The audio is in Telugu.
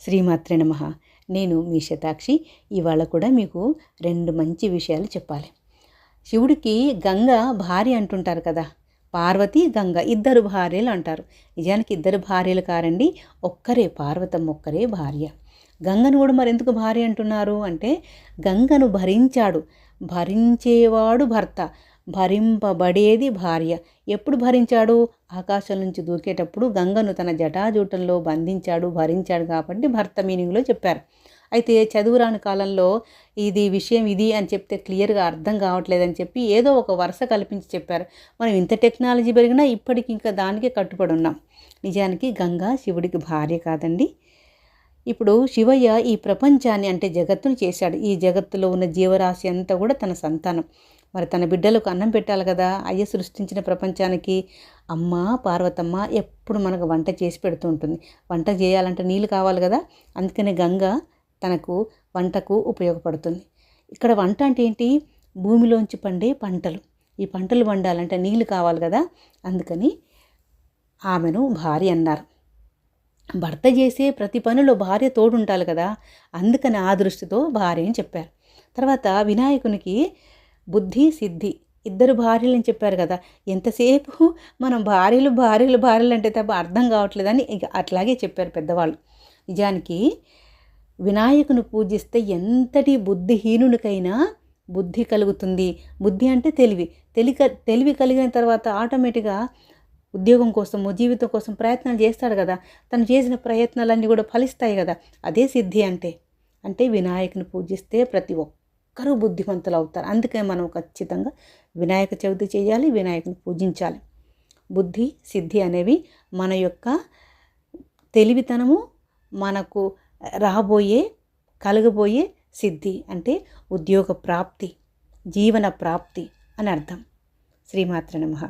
శ్రీమాత్రే నమః. నేను మీ శతాక్షి. ఇవాళ కూడా మీకు 2 మంచి విషయాలు చెప్పాలి. శివుడికి గంగ భార్య అంటుంటారు కదా. పార్వతి, గంగ ఇద్దరు భార్యలు అంటారు. నిజానికి ఇద్దరు భార్యలు కారండి, ఒక్కరే పార్వతమ్మ, ఒక్కరే భార్య. గంగను కూడా మరి ఎందుకు భార్య అంటున్నారు అంటే, గంగను భరించాడు, భరించేవాడు భర్త, భరింపబడేది భార్య. ఎప్పుడు భరించాడు? ఆకాశం నుంచి దూకేటప్పుడు గంగను తన జటాజూటంలో బంధించాడు, భరించాడు కాబట్టి భర్త మీనింగ్లో చెప్పారు. అయితే చదువురాని కాలంలో ఇది విషయం ఇది అని చెప్తే క్లియర్గా అర్థం కావట్లేదని చెప్పి ఏదో ఒక వరుస కల్పించి చెప్పారు. మనం ఇంత టెక్నాలజీ పెరిగినా ఇప్పటికి ఇంకా దానికే కట్టుబడి ఉన్నాం. నిజానికి గంగ శివుడికి భార్య కాదండి. ఇప్పుడు శివయ్య ఈ ప్రపంచాన్ని అంటే జగత్తును చేశాడు. ఈ జగత్తులో ఉన్న జీవరాశి అంతా కూడా తన సంతానం. మరి తన బిడ్డలకు అన్నం పెట్టాలి కదా. అయ్య సృష్టించిన ప్రపంచానికి అమ్మ పార్వతమ్మ ఎప్పుడు మనకు వంట చేసి పెడుతూ ఉంటుంది. వంట చేయాలంటే నీళ్ళు కావాలి కదా. అందుకనే గంగ తనకు వంటకు ఉపయోగపడుతుంది. ఇక్కడ వంట అంటే ఏంటి? భూమిలోంచి పండే పంటలు. ఈ పంటలు వండాలంటే నీళ్ళు కావాలి కదా. అందుకని ఆమెను భార్య అన్నారు. భర్త చేసే ప్రతి పనిలో భార్య తోడుంటాలి కదా. అందుకని ఆ దృష్టితో భార్య అని చెప్పారు. తర్వాత వినాయకునికి బుద్ధి సిద్ధి ఇద్దరు భార్యలని చెప్పారు కదా. ఎంతసేపు మనం భార్యలు భార్యలు భార్యలు అంటే తప్ప అర్థం కావట్లేదని ఇక అట్లాగే చెప్పారు పెద్దవాళ్ళు. నిజానికి వినాయకుని పూజిస్తే ఎంతటి బుద్ధిహీనునికైనా బుద్ధి కలుగుతుంది. బుద్ధి అంటే తెలివి కలిగిన తర్వాత ఆటోమేటిక్గా ఉద్యోగం కోసము జీవితం కోసం ప్రయత్నాలు చేస్తాడు కదా. తను చేసిన ప్రయత్నాలన్నీ కూడా ఫలిస్తాయి కదా. అదే సిద్ధి అంటే వినాయకుని పూజిస్తే ప్రతి ఒక్కరూ బుద్ధిమంతులు అవుతారు. అందుకే మనం ఖచ్చితంగా వినాయక చవితి చేయాలి, వినాయకుని పూజించాలి. బుద్ధి సిద్ధి అనేవి మన యొక్క తెలివితనము, మనకు కలగబోయే సిద్ధి అంటే ఉద్యోగ ప్రాప్తి, జీవన ప్రాప్తి అని అర్థం. శ్రీమాత్రే నమః.